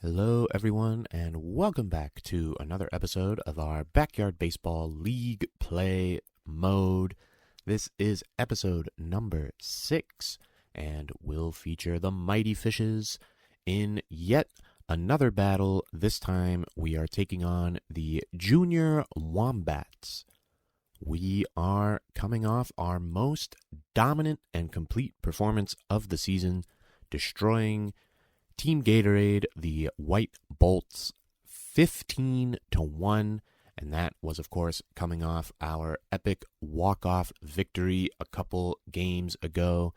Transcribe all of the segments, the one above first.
Hello, everyone, and welcome back to another episode of our Backyard Baseball League Play Mode. This is episode number 6, and will feature the Mighty Fishes in yet another battle. This time, we are taking on the Junior Wombats. We are coming off our most dominant and complete performance of the season, destroying Team Gatorade, the White Bolts, 15-1, and that was, of course, coming off our epic walk-off victory a couple games ago.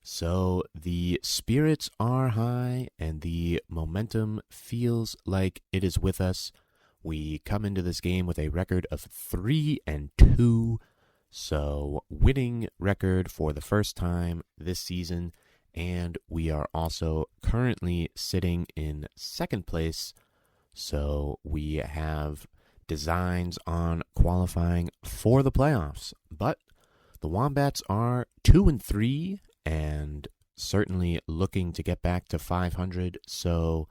So the spirits are high, and the momentum feels like it is with us. We come into this game with a record of 3-2, so winning record for the first time this season. And we are also currently sitting in second place, so we have designs on qualifying for the playoffs. But the Wombats are 2-3 and certainly looking to get back to 500, so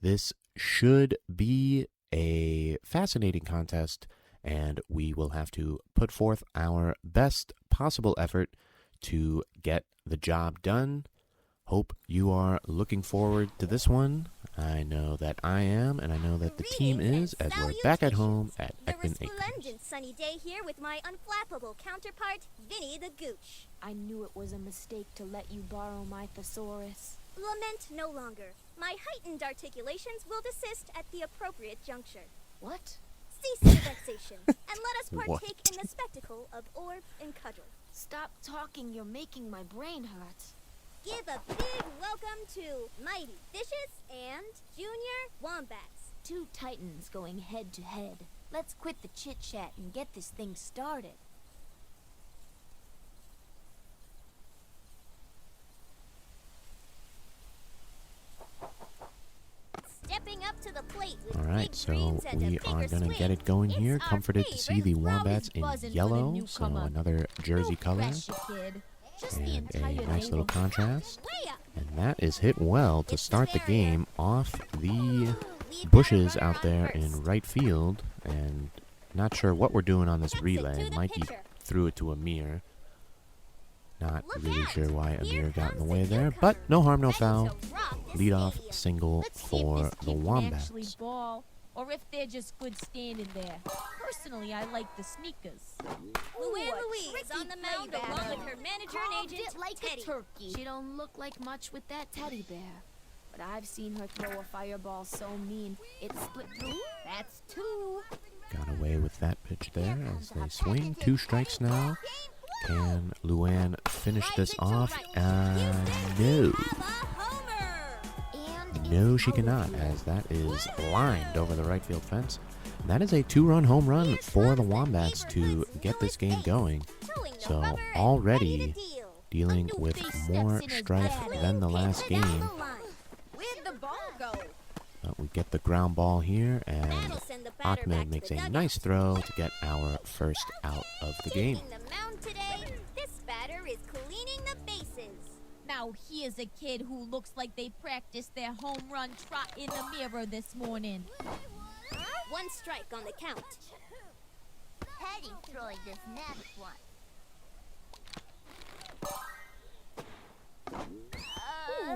this should be a fascinating contest, and we will have to put forth our best possible effort to get the job done. Hope you are looking forward to this one. I know that I am, and I know that the team is, as we're back at home at Ekman Acres. The resplendent sunny day here with my unflappable counterpart, Vinny the Gooch. I knew it was a mistake to let you borrow my thesaurus. Lament no longer. My heightened articulations will desist at the appropriate juncture. What? Cease your vexation, and let us partake in the spectacle of orb and cudgel. Stop talking, you're making my brain hurt. Give a big welcome to Mighty Fishes and Junior Wombats. Two titans going head to head. Let's quit the chit-chat and get this thing started. Stepping up to the plate with All right, big so dreams and a we are bigger going to swing. get it going here. It's our Comforted to see the favorite Wombats in buzzing for the yellow, so newcomer. another jersey color, Pressure, kid. Just the and entire a nice little neighborhood. contrast. Way up. And that is hit well to It's start the area. game off the We've bushes got a runner out there on in first. right field, and not sure what we're doing on this Gets it relay. to the Mikey pitcher. threw it to Amir. Not Look really out. sure why Here Amir got in the comes way the there, newcomer, but no harm, no ready foul. to rock this Leadoff stadium. single Let's see if for this the kid can actually Wombats. ball, or if they're just good standing there. Personally, I like the sneakers. Luann Louise on the mound play along batter. with her manager and Carved agent, it like Teddy. a turkey. She don't look like much with that teddy bear. But I've seen her throw a fireball so mean, it split through. That's two. Got away with that pitch there as they swing. 2 strikes now. Can Luann finish this off? No. No, she cannot, as that is lined over the right field fence. And that is a 2-run home run for the Wombats to get this game going. So already dealing with more strife than the last game. Where'd the ball go? But we get the ground ball here, and That'll send the batter back Ahmed to makes the a dugout. nice throw to get our first out of the game. Taking the mound today, this batter is cleaning the bases. Now here's a kid who looks like they practiced their home run trot in the mirror this morning. 1 strike on the count. Teddy throwing this next one.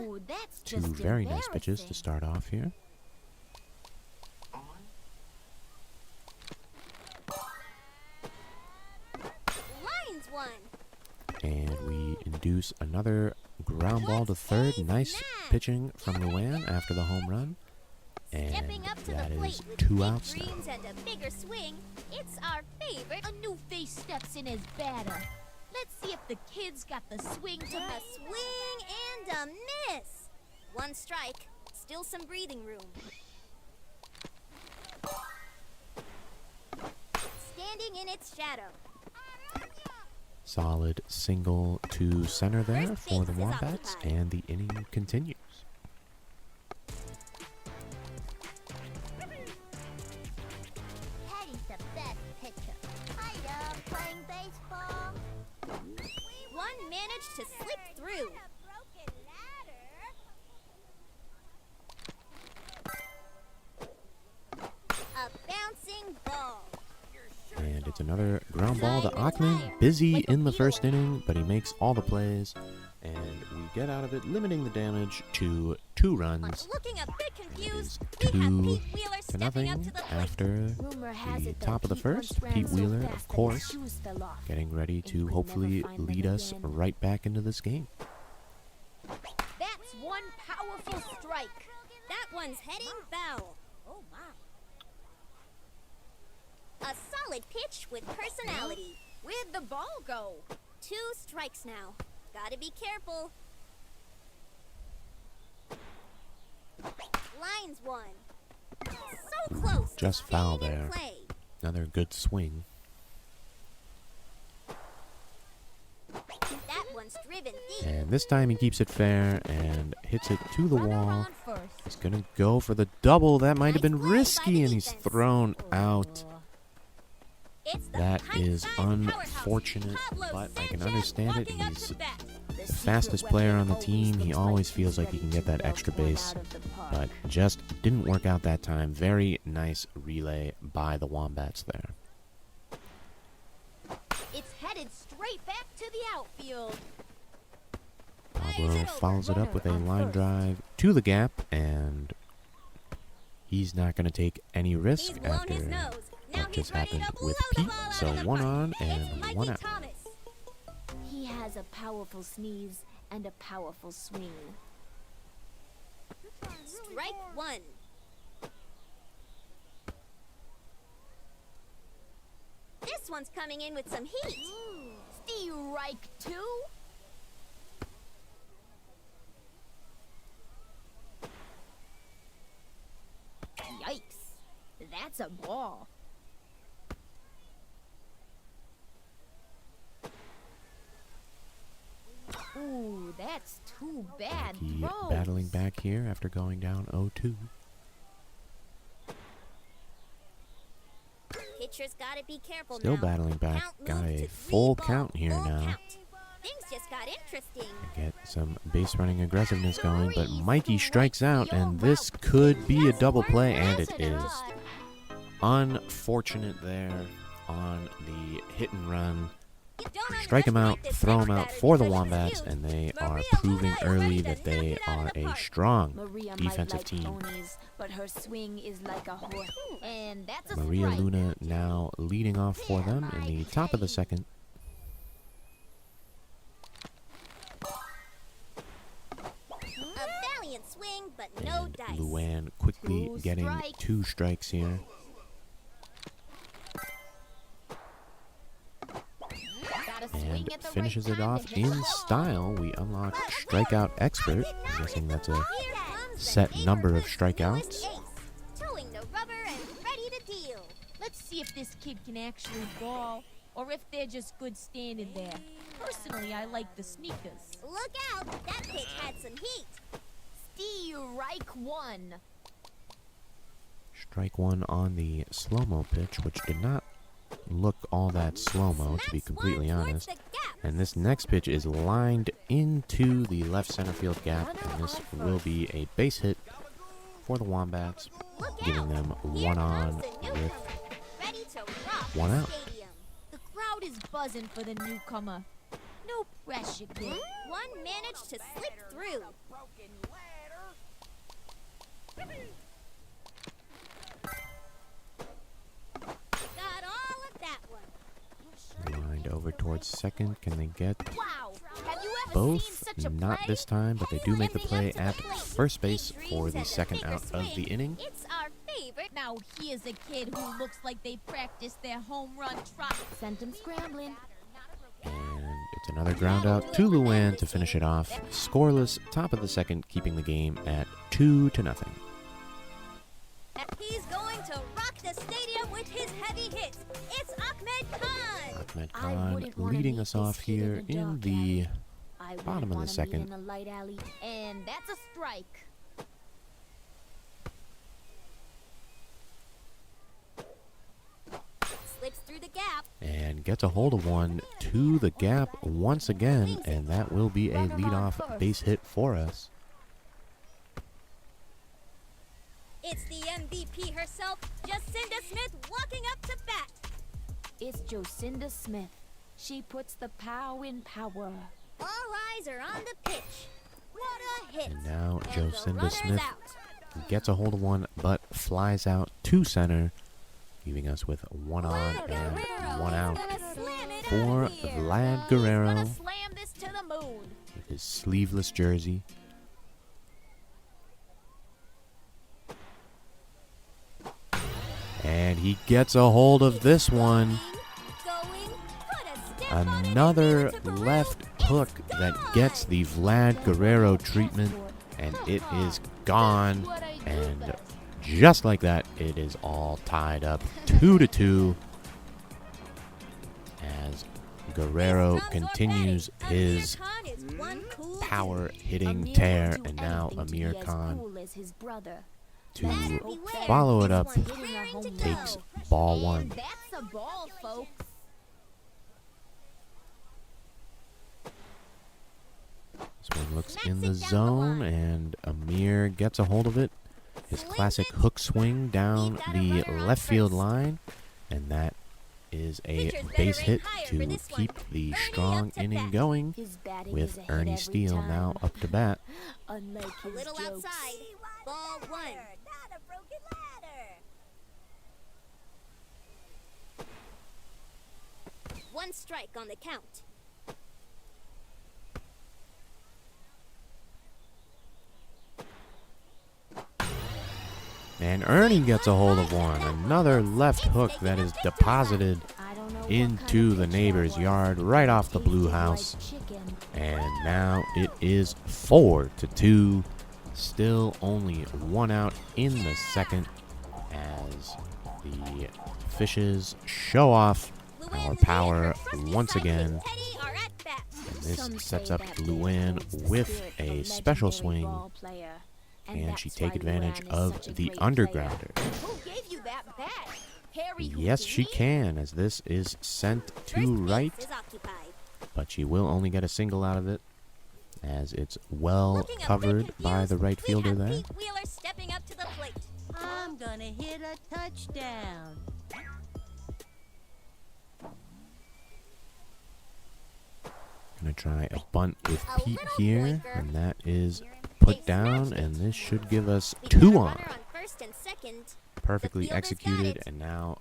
Ooh, that's 2 just very nice pitches to embarrassing. start off here. Lines one. And we induce another ground ball to third. Nice pitching from Luann after the home run. And Stepping up to that the plate is with 2 big outs now. dreams and a bigger swing. It's our favorite. A new face steps in as batter. Let's see if the kid's got the swing to A swing and a miss. 1 strike. Still some breathing room. Standing in its shadow. Solid single to center there First for the base is Wombats, occupied. and the inning continues. Teddy's the best pitcher. I love playing baseball. One managed to slip through. it's another ground ball to Ahmed. Busy in the first inning, but he makes all the plays. And we get out of it, limiting the damage to 2 runs. Looking a bit confused, It is we have 2 Pete Wheeler to stepping up nothing to the plate. after Rumor has the it that top of the Pete first. once ran Pete so Wheeler, fast of that his course, shoes fell off. getting ready And to you could hopefully never find them lead us again. right back into this game. That's one powerful strike. That one's heading foul. Oh my. A solid pitch with personality. Where'd the ball go? 2 strikes now. Gotta be careful. Lines one. So close. Just to foul staying in there. play. Another good swing. That one's driven deep. And this time he keeps it fair and hits it to the Runner wall. on first. He's going to go for the double. That might have Nice been play by risky, the and he's defense. thrown out. It's the That is pint-sized powerhouse, unfortunate, Pablo but I can Sanchez understand it. walking up He's to bat. the fastest player on the team. He always feels like he can get that extra base, but just didn't work out that time. Very nice relay by the Wombats there. It's headed straight back to the outfield. Pablo follows it up with a line drive to the gap, and he's not going to take any risk He's blown after his nose. Now what he's just ready happened to blow with the Pete. ball out So of the 1 park. on It's and Mikey 1 out. Thomas. He has a powerful sneeze and a powerful swing. Strike 1. This one's coming in with some heat. Strike 2? Yikes. That's a ball. Ooh, that's too bad. He throws. battling back here after going down 0-2. Pitcher's gotta be careful Still now. battling back. Count Got moved a to 3 full ball, count here full now. count. Things just got interesting. Get some base running aggressiveness going, but Mikey strikes out, and this could be a double play, and it is. Unfortunate there on the hit and run. Strike him out, throw him out for the Wombats, and they are proving early that they are a strong Maria defensive might like team. ponies, but her swing is like a horse. And that's a Maria strike. Luna now leading off for them in the top of the second. A valiant swing, but no And dice. Luann quickly 2 getting strikes. 2 strikes here. Gotta swing And at the finishes right it time off to hit the in ball. style. We unlock Strikeout Expert. I'm guessing that's a Here comes the set number of neighborhood's strikeouts. newest ace, towing the rubber and ready to deal. Let's see if this kid can actually ball, or if they're just good standing there. Personally, I like the sneakers. Look out, that pitch had some heat. Strike 1. Strike 1 on the slow-mo pitch, which did not look all that slow-mo, to be Smash completely one towards honest. the gap. And this next pitch is lined into the left center field gap, and this will be a base hit for the Wombats, Look giving out. them Here 1 comes on the with newcomer, ready to rock 1 the out. stadium. The crowd is buzzing for the newcomer. No pressure, kid. One managed to slip through. Got all of that one. lined over towards second. Can they get Wow. Have you ever both? seen such a Not play? this time, but they do make the Stepping play up to at the plate. first base Big for dreams the and a second bigger out of the swing. inning. It's our favorite. Now here's a kid who looks like they practiced their home run trot. Sent him scrambling. And it's another ground out to Luann to finish it off. Scoreless, top of the second, keeping the game at 2-0. He's going to rock the stadium with his heavy hits. It's Ahmed Khan. Ahmed I Khan wouldn't wanna leading meet us this off kid here in a in dark the alley. I wouldn't bottom of the wanna meet second. in a light alley. And that's a strike. Slips through the gap. and gets a hold of one to the gap once again, and that will be a leadoff base hit for us. It's the MVP herself, Jacinda Smith, walking up to bat. It's Jocinda Smith. She puts the pow in power. All eyes are on the pitch. What a hit. And now And the Jocinda runner's Smith out. gets a hold of one, but flies out to center, leaving us with one on and one out for Vlad Guerrero Gonna slam this to the moon. with his sleeveless jersey. And he gets a hold of this one. Another left hook that gets the Vlad Guerrero treatment, and it is gone. And just like that, it is all tied up 2-2 as Guerrero continues his power hitting tear, and now Amir Khan, to follow it up, takes ball one. That's a ball, folks. Swing looks in the zone, and Amir gets a hold of it. His classic hook swing down the left field line, and that is a base hit to keep the strong inning going, with Ernie Steele now up to bat. A little outside. Ball one. Not a broken ladder. One strike on the count. And Ernie gets a hold of one. Another left hook that is deposited into the neighbor's yard right off the blue house. And now it is 4-2. Still only one out in the second as the Fishes show off our power once again. And this sets up Luann with a special swing. Can she take advantage of the undergrounder? Who gave you that bat? Harry Yes, she can, as this is sent to right, but she will only get a single out of it, as it's well covered by the right fielder there. Pete Wheeler stepping up to the plate. I'm gonna hit a touchdown. Gonna try a bunt with Pete here, and that is put down, and this should give us 2 on. First and second. Perfectly executed, and now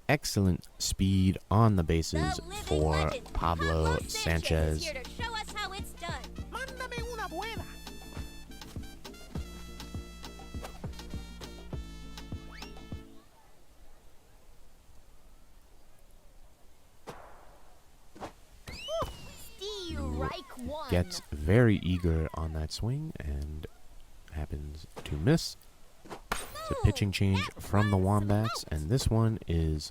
excellent speed on the bases for Pablo Sanchez. Here to show us how it's done. Gets very eager on that swing and happens to miss. It's a pitching change from the Wombats, and this one is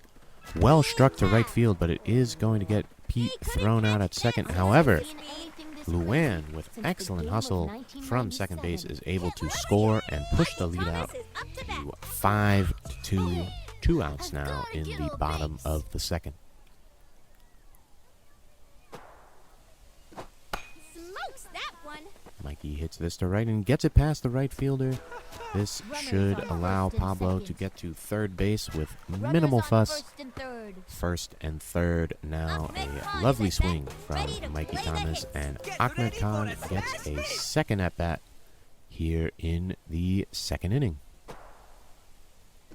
well struck to right field, but it is going to get Pete thrown out at second. However, Luann, with excellent hustle from second base, is able to score and push the lead out to 5-2. 2 outs now in the bottom of the second. Smokes that one. Mikey hits this to right and gets it past the right fielder. This should allow Pablo to get to third base with minimal fuss. First and third now. A lovely swing from Mikey Thomas, and Ahmed Khan gets a second at bat here in the second inning.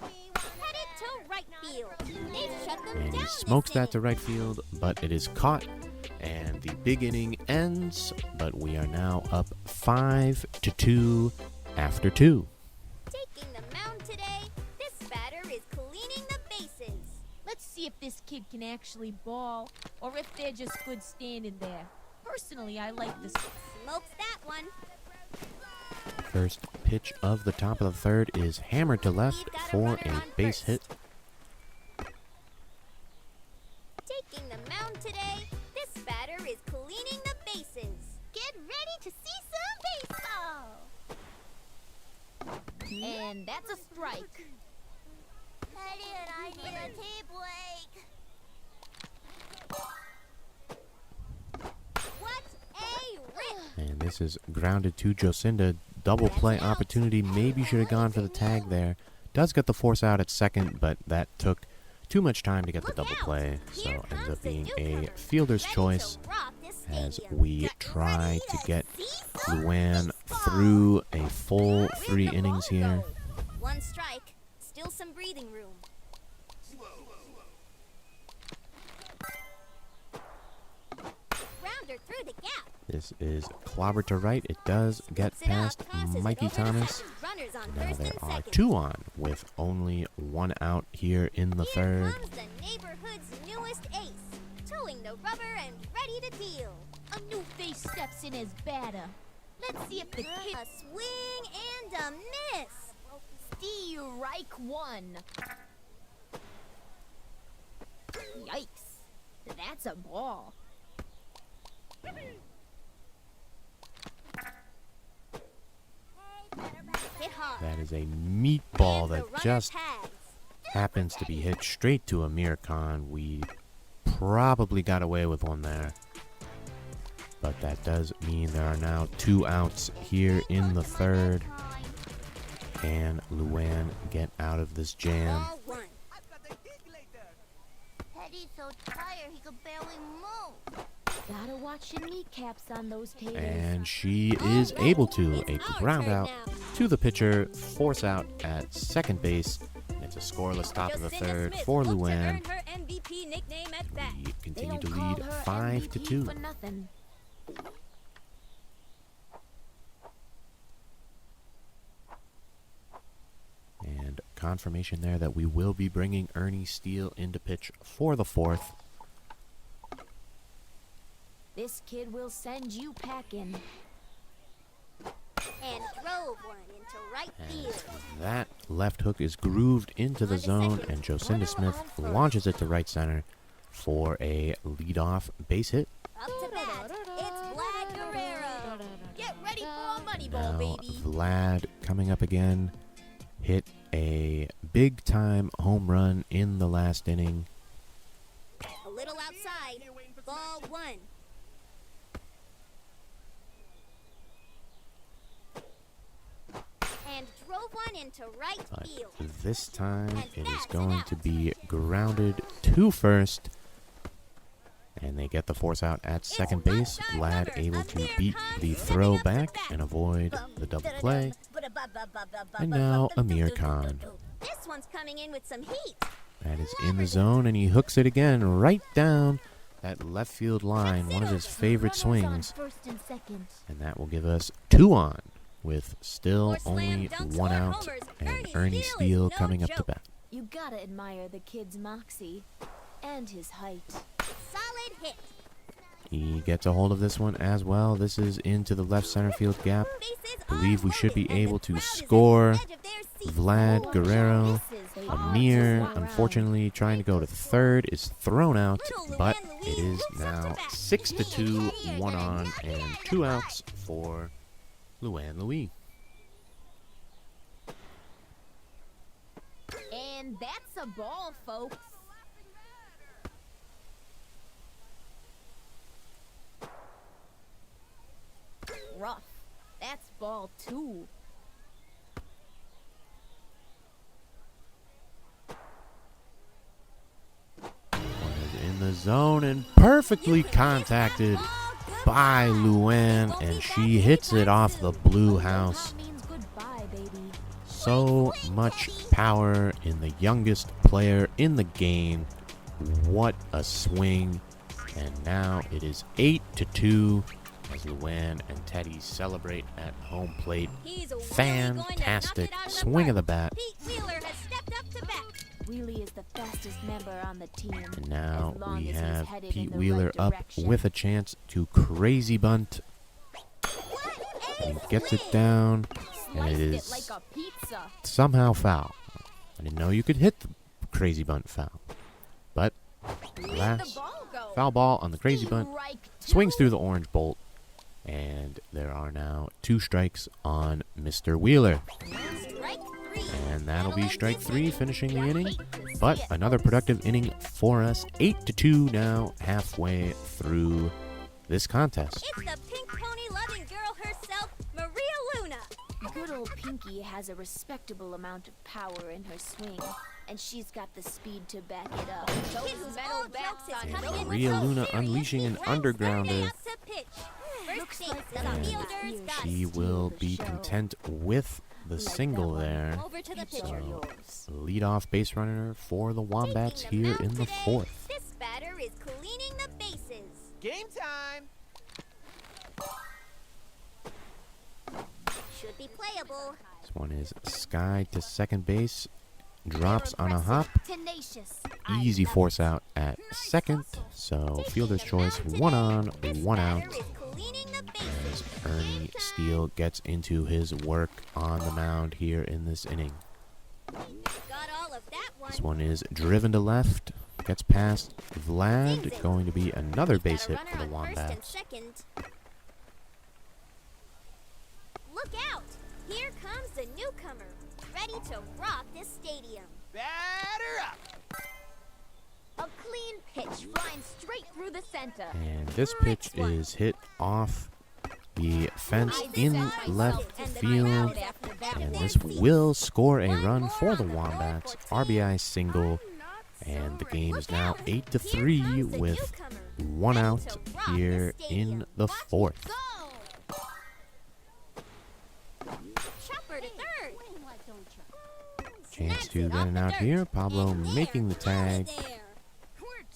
Headed to right field. They've shut them And down he smokes this that to inning. right field, but it is caught, and the big inning ends. But we are now up 5-2 after 2. Taking the mound today, this batter is cleaning the bases. Let's see if this kid can actually ball, or if they're just good standing there. Personally, I like this. Smokes that one. First pitch of the top of the third is hammered to left for a base hit. Taking the mound today, this batter is cleaning the bases. Get ready to see some baseball. And that's a strike. Eddie and I need a tea break. What a rip! And this is grounded to Jocinda. Double play opportunity. Maybe should have gone for the tag there. Does get the force out at second, but that took too much time to get the double play, so ends up being a fielder's choice as we try to get Luann through a full 3 innings here. 1 strike, still some breathing room. Rounder through the gap. This is clobber to right. It does get past Mikey Thomas. Runners on Now first there and are second. 2 on with only 1 out here in the Here third. comes the neighborhood's newest ace, towing the rubber and ready to deal. A new face steps in as batter. Let's see if the kid... A swing and a miss. Strike 1. Yikes. That's a ball. Hit hard. That is a meatball And the that runner just tags. happens to be hit straight to Amir Khan. We probably got away with one there. But that does mean there are now 2 outs here in the third. Can Luann get out of this jam? Ball 1. Teddy's so tired he could barely move. Gotta watch your kneecaps on those taters. And she is able to. A ground out to the pitcher, force out at second base. It's a scoreless top of the third for Luann. Her MVP nickname at bat. We They continue don't to call lead her 5-2. MVP for nothing. And confirmation there that we will be bringing Ernie Steele into pitch for the 4th. This kid will send you packing. And drove 1 into right field. That left hook is grooved into the zone, and Jocinda Smith launches it to right center for a leadoff base hit. Up to bat, it's Vlad Guerrero. Get ready for a money ball, Now baby. Vlad coming up again, hit a big-time home run in the last inning. A little outside. Ball 1. And drove 1 into right But field. this time it is going to be grounded to first. And they get the force out at second base. Vlad able to beat the throw back and avoid the double play. And now Amir Khan. This one's coming in with some heat. That is in the zone, and he hooks it again right down that left field line, one of his favorite swings. First and second. And that will give us 2 on, with still More slam only dunks 1 or out, homers. and Ernie Ernie Steele Steele is no coming up to joke. bat. You gotta admire the kid's moxie and his height. Solid hit. He gets a hold of this one as well. This is into the left center field gap. Bases Believe we should be loaded, and able the to crowd is at the score. edge of their seats. Vlad Guerrero, Misses, they all Amir, just swung unfortunately trying to go to third, is thrown out, but it is now 6-2, 1 on, and 2 outs for Luann Louis. And that's a ball, folks. Rough. That's ball 2. One is in the zone and perfectly contacted by Luann, and she hits it off the blue house. That means goodbye, baby. So much power in the youngest player in the game. What a swing. And now it is 8-2 as Luann and Teddy celebrate at home plate. He's really Fantastic going to knock it out of the swing of the park. bat. Pete Wheeler has stepped up to bat. Wheelie is the fastest member on the team. And now as long we as he's have headed Pete in the Wheeler right up direction. with a chance to crazy bunt. And he gets it down, and Sliced it it is like a pizza. somehow foul. I didn't know you could hit the crazy bunt foul. But, alas, The ball go. foul ball on the crazy bunt. Strike 2. Swings through the orange bolt. And there are now 2 strikes on Mr. Wheeler. Strike 3. And that'll be strike 3, finishing the inning. But another productive inning for us. 8-2 now, halfway through this contest. It's the pink pony loving girl herself, Maria Luna. Good old Pinky has a respectable amount of power in her swing. And she's got the speed to back it up. Kids, all jokes is coming in with Rhea so Luna serious, unleashing an he runs undergrounder. out to pitch. Looks First like base, that the is fielders got She it. will the be show. content with the Like single that one. there. Over to the It's pitcher. all yours. Leadoff base runner for the Wombats Taking here mound in the today, 4th. This batter is cleaning the bases. Game time! Should be playable. This one is Sky to second base. Drops on a hop. Tenacious. Easy force out at second. So fielder's choice, 1 on, 1 out. Batter is cleaning the As bases. Ernie Steele gets into his work on the mound here in this inning. Got all of that one. This one is driven to left. Gets past Vlad. Going to be another We've got base a hit runner for the on first and Wombats. second. Look out! Here comes the newcomer, ready to rock this stadium. Batter up! A clean pitch flying straight through the center. And this pitch is hit off the fence in left field. And this will score a run for the Wombats. RBI single. And the game is now 8-3 with 1 out here in the 4th. Chopper to third. Chance to get an out here. Pablo making the tag.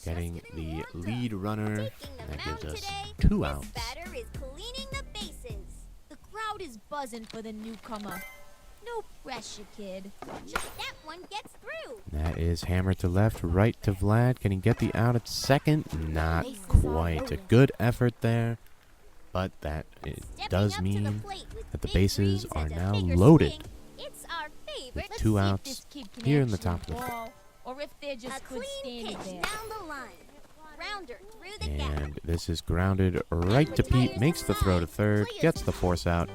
Getting the lead runner. That gives us 2 outs. Batter is cleaning the bases. The crowd is buzzing for the newcomer. No pressure, kid. Just that one gets through. That is hammer to left, right to Vlad. Can he get the out at second? Not quite. A good effort there. But that it does mean that the bases are now loaded. It's our favorite. With Let's 2 see if outs this kid can here in the actually top of the ball, or if they're A just good clean standing pitch there. down the line. Grounder through the gap. And this is grounded right to Pete. Makes the throw to third. Gets the force out.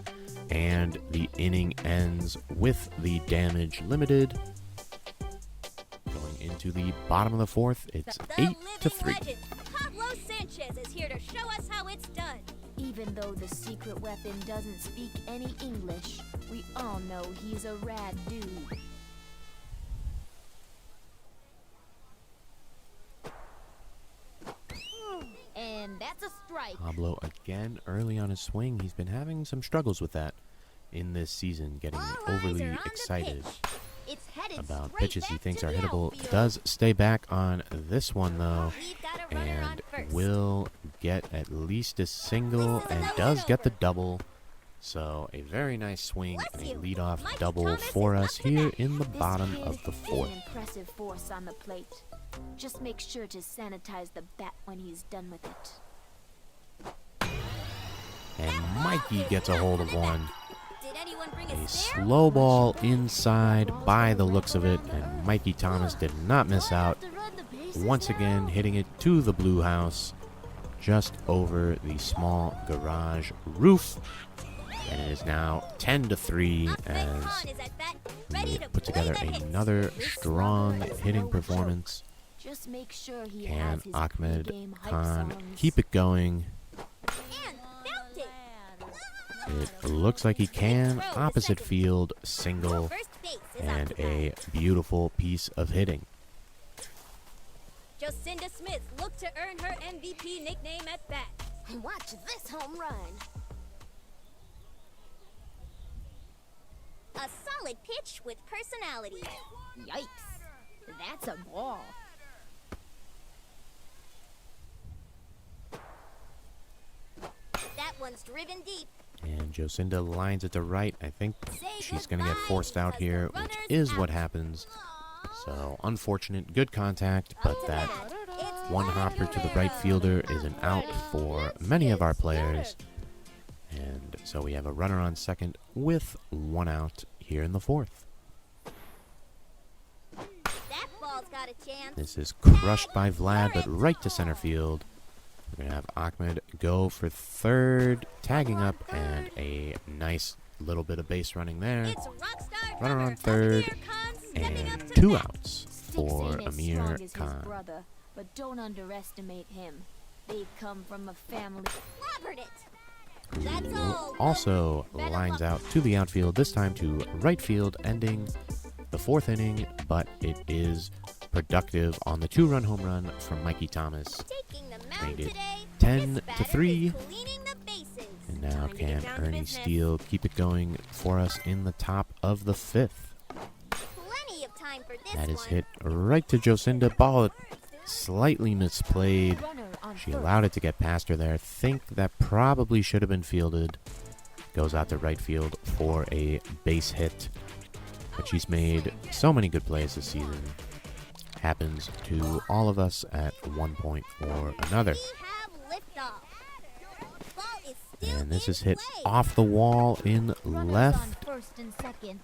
And the inning ends with the damage limited. Going into the bottom of the 4th, it's The 8-3. living legend, Pablo Sanchez, is here to show us how it's done. Even though the secret weapon doesn't speak any English, we all know he's a rad dude. And that's a strike. Pablo again early on his swing. He's been having some struggles with that in this season, getting All overly eyes are on the excited pitch. It's headed about straight pitches he back thinks to are the hittable. outfield. Does stay back on this one though, We've got a runner on and first. will get at least a single, and does get the double. So a very nice swing and a leadoff Mikey double Thomas for is us up to here bat. in the This bottom kid of the is 4th. an impressive force on the plate. Just make sure to sanitize the bat when he's done with it. And Mikey gets a hold of one. Did anyone bring A a spare? slow ball inside by the looks of it, and Mikey Thomas did not miss out. Once again, hitting it to the blue house, just over the small garage roof. And it is now 10-3 Ahmed as Khan is at bat, we ready to put play together the hits. another strong hitting performance. Just make sure he Can has his Ahmed pregame hype Khan songs. keep it going? And felt it. It looks like he can. Opposite field, single, First base is and up to a bat. beautiful piece of hitting. Jocinda Smith looked to earn her MVP nickname at bat. Watch this home run. A solid pitch with personality. Yikes. That's a ball. That one's driven deep. And Jocinda lines it to right. I think she's going to get forced out here, which is what happens. So unfortunate. Good contact, but that one hopper to the right fielder is an out for many of our players. And so we have a runner on second with 1 out here in the 4th. That ball's got a chance. This is crushed by Vlad, but right to center field. We're going to have Ahmed go for third, tagging up, and a nice little bit of base running there. It's rockstar Runner on Amir third, Khan stepping up and to 2 bat. outs Sticks for ain't as Amir strong as his Khan. brother, but don't underestimate him. They come from a family. Clobbered it. That's all. Also lines out to the outfield, this time to right field, ending the 4th inning, but it is productive on the 2-run home run from Mikey Thomas. Taking the mound Made it today, 10-3. cleaning the bases. And now Time to can get down to Ernie business. Steele keep it going for us in the top of the 5th. Plenty of time for this That is one. hit right to Jocinda. Ball slightly misplayed. Runner on She first. allowed it to get past her there. Think that probably should have been fielded. Goes out to right field for a base hit. But she's made so many good plays this season. Happens to all of us at one point or another. We have liftoff. Ball is still And this in is hit play. off the wall in Runners on left. first and second.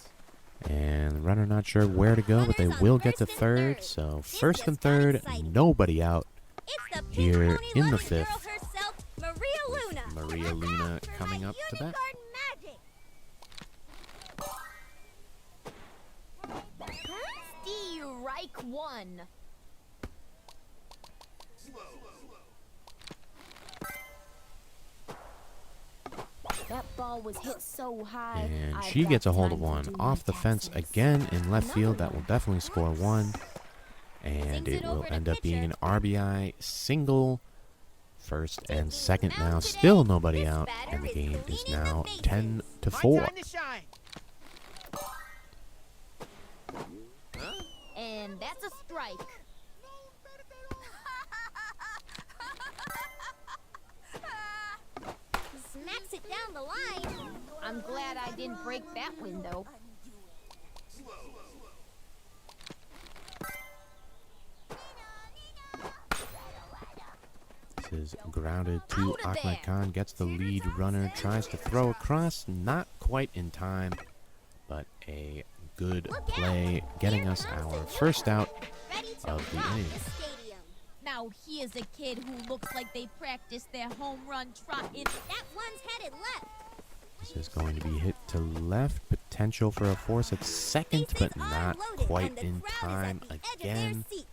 And the runner not sure where to go, but they will get to third. So first and third, nobody out. It's the pink here pony in the loving 5th. girl herself, Maria Luna. Maria Luna coming up to bat. Magic. Strike one. That ball was hit so high. And I've she got gets a hold of time to one do off the my fence taxes. again in left field. That will Another definitely score one. And Sings it it will over to end up being an pitcher. RBI single. First and second now, mound still today, nobody this out. batter And the is game is cleaning the now bases. 10-4. My time to shine. And that's a strike. Smacks it down the line. I'm glad I didn't break that window. This is grounded to Out of Ahmed there. Khan. Gets the lead runner. Tries to throw across. Not quite in time. But a good play. Getting us our first out. Ready to Of the rock inning. the stadium. Now here's a kid who looks like they practiced their home run trot in. That one's headed left. This is going to be hit to left. Potential for a force at second, but Bases are not loaded, quite and the in crowd is time at the edge of again. their seats.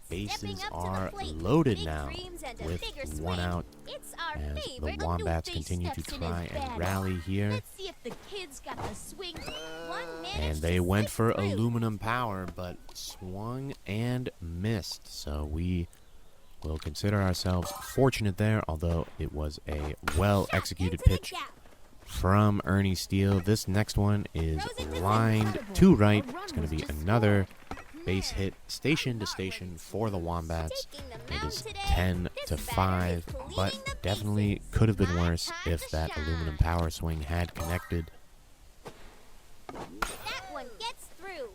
Bases Stepping up to the are plate, loaded big now dreams and a with bigger one swing. out It's our as the favorite Wombats face continue to steps in his try and battle. rally here. Let's see if the kids got the swing. One managed And to they went slip for through. aluminum power, but swung and missed. So we will consider ourselves fortunate there, although it was a well-executed Into the pitch gap. from Ernie Steele. This next one is Throws it to lined to right. It's going to be another base hit, station to station for the Wombats. Taking the It mound is today, 10-5, this batter is but cleaning the definitely bases. could have been My worse time if to that shine. aluminum power swing had connected. That one gets through.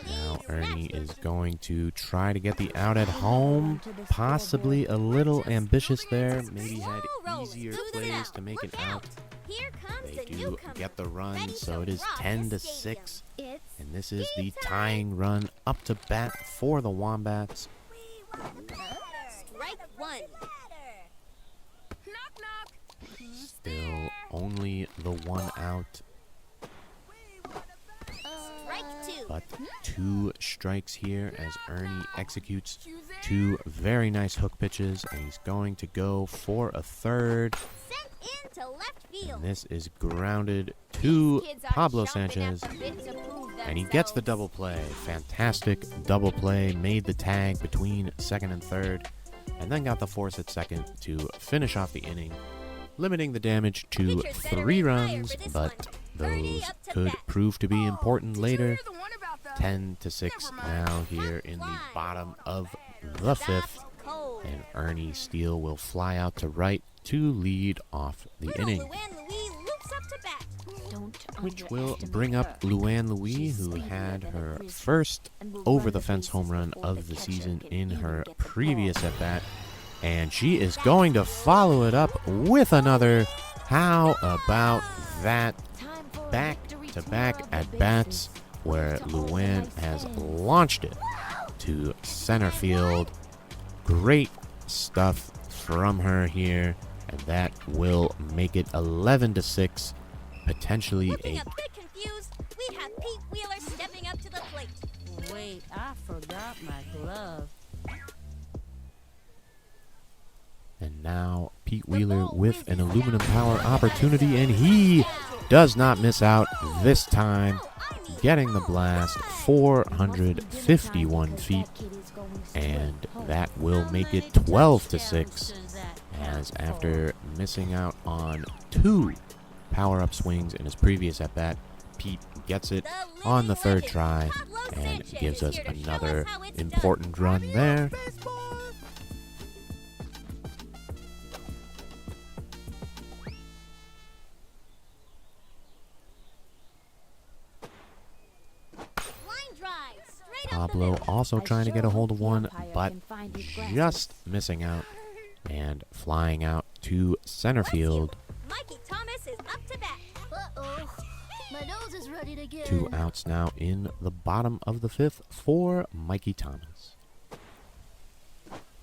Now Leads Ernie natural. is going to try to get the out at home. Possibly a little ambitious there. Maybe had Slow easier rolling to the plays south. to make Look it out. out. Here comes They the do newcomer. get the run, ready so to it is rock the 10-6. stadium. It's And this is the game time. tying run up to bat for the Wombats. Strike one. Still only the one out, Strike two. but 2 strikes here as Ernie executes 2 very nice hook pitches, and he's going to go for a third. Sent into left field. And this is grounded to Kids are Pablo chomping at Sanchez, the bit to prove and he gets the themselves. double play. Fantastic double play, made the tag between second and third, and then got the force at second to finish off the inning, limiting the damage to Pitchers better 3 aim higher runs, for this but one. Ernie those up to could bat. prove to be important later. The one about the 10-6 now here in the bottom of the 5th, Cold. and Ernie Steele will fly out to right to lead off the Little inning, Luann Louise loops up to bat. Don't which will underestimate bring up her. Luann Louis, She's who speedier had than a her grizzly first and will over run the the fence bases home run before of the the catcher season can in even her get the previous ball. at bat, and she is going to follow it up with another. How about that? Time for a Back victory to tour back of the at bats, bases. where To all Luann my has fans. launched it to center field. Great stuff from her here, and that will make it 11-6, potentially Looking a a bit confused, we have Pete Wheeler stepping up to the plate. Wait, I forgot my glove. And now Pete Wheeler with an aluminum power opportunity, and he does not miss out this time. getting the blast 451 feet, and that will make it 12-6, as after missing out on 2 power-up swings in his previous at-bat, Pete gets it on the third try and gives us another important run there. Pablo also trying to get a hold of one, but just missing out and flying out to center field. Mikey Thomas is up to bat. Uh-oh. My nose is ready to get 2 outs now in the bottom of the 5th for Mikey Thomas.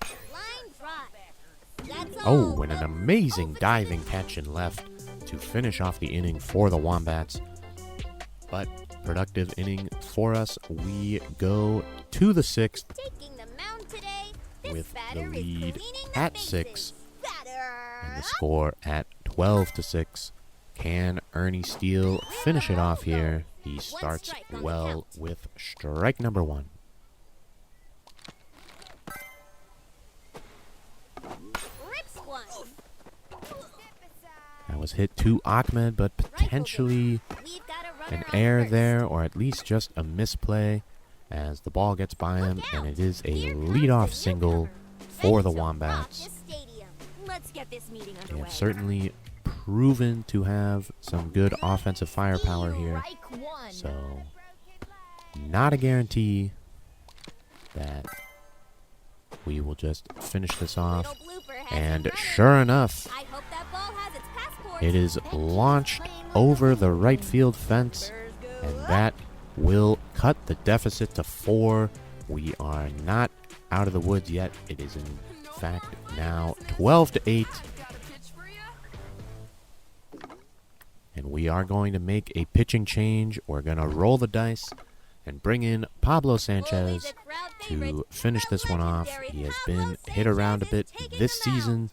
Line drive. That's Oh, all. and an amazing diving catch in left to finish off the inning for the Wombats. But productive inning for us. We go to the 6th Taking the mound today. This with the batter is lead cleaning the at bases. 6 Batter. and the score at 12-6. Can Ernie Steele finish it off here? He starts strike on the well count. with strike number 1. Rips one. That was hit to Ahmed, but potentially We've got a runner an on error first. there, or at least just a misplay, as the ball gets by him, and it is a Here comes leadoff the single newcomer. for the Ready to rock Wombats. this stadium. Let's get this meeting They underway. have certainly proven to have some good offensive firepower here, Strike one. so not a guarantee that we will just finish this off. Little blooper has And a runner. sure enough, I hope that ball has its passport. it is launched over the right field fence, and that will cut the deficit to 4. We are not out of the woods yet. It is in fact now 12-8. And we are going to make a pitching change. We're going to roll the dice and bring in Pablo Always Sanchez a crowd favorite. to finish The this one off. legendary He has Pablo been hit around a Sanchez bit is taking this the mound. season.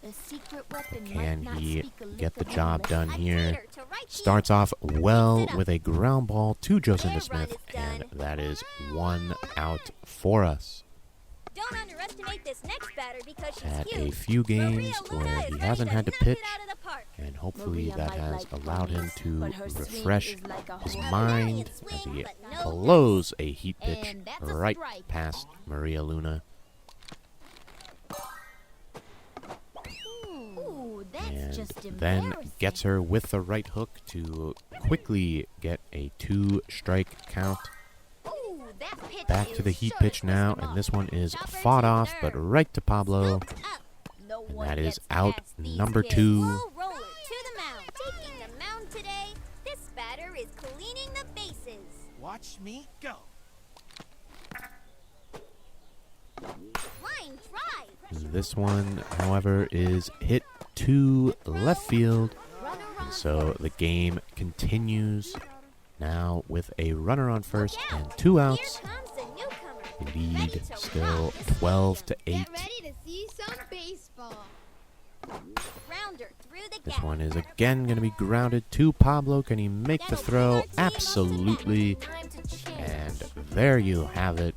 The secret weapon Can might not he speak a get the lick of job English. done A here? tater to right field. Starts off well with a ground ball to Jocinda Their Smith, run is and done. that is 1 out for us. Don't underestimate this next batter because she's Had a huge. few games Maria Luna where is he ready hasn't to had to knock it pitch, out of the park. and hopefully Maria that might has like allowed him bunnies, to but her swing refresh is like a his whole mind swing, as he but no blows a heat pitch And that's a right strike. past Maria Luna. Ooh, that's And just then embarrassing. gets her with the right hook to quickly get a 2-strike count. Ooh, that pitch Back to the is heat sure to pitch twist now, him and up. this one is Chopper fought to off, but third. right to Pablo. Up. No And one that is gets out past these number kids. 2. Slow roller to the mound. Taking the mound today, this batter is cleaning the bases. Watch me go. Line drive. This one, however, is hit to left field, Runner and on so the game continues now with a runner on first and 2 outs. Here comes the newcomer. The lead Ready to still rock this 12-8. ready to see some baseball. Grounder through the This gap. one is again going to be grounded to Pablo. Can he make the throw? Absolutely. Time to change. And there you have it.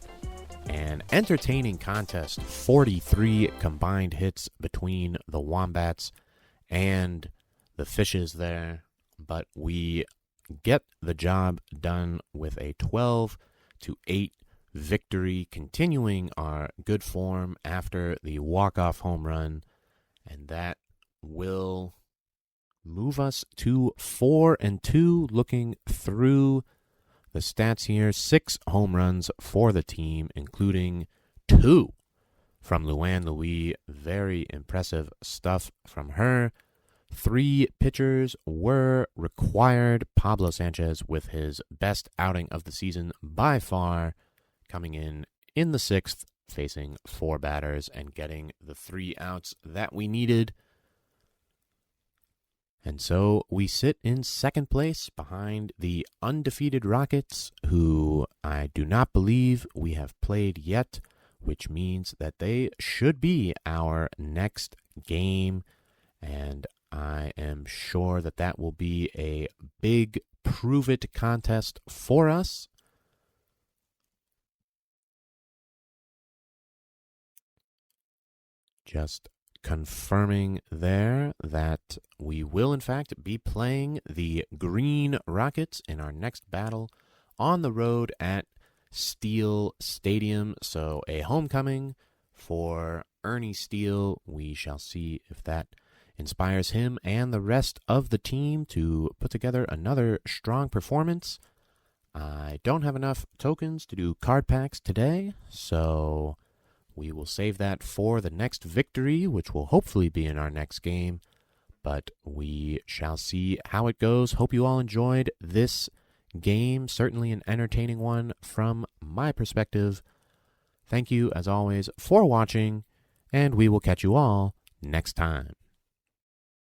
An entertaining contest. 43 combined hits between the Wombats and the Fishes there. But we get the job done with a 12-8 victory, continuing our good form after the walk-off home run. And that will move us to 4-2, looking through the stats here. 6 home runs for the team, including 2 from Luann Louis. Very impressive stuff from her. 3 pitchers were required. Pablo Sanchez with his best outing of the season by far, coming in the 6th, facing 4 batters and getting the 3 outs that we needed. And so we sit in second place behind the undefeated Rockets, who I do not believe we have played yet, which means that they should be our next game. And I am sure that that will be a big Prove It contest for us. Just confirming there that we will, in fact, be playing the Green Rockets in our next battle on the road at Steel Stadium. So a homecoming for Ernie Steele. We shall see if that inspires him and the rest of the team to put together another strong performance. I don't have enough tokens to do card packs today, so we will save that for the next victory, which will hopefully be in our next game. But we shall see how it goes. Hope you all enjoyed this game. Certainly an entertaining one from my perspective. Thank you, as always, for watching, and we will catch you all next time.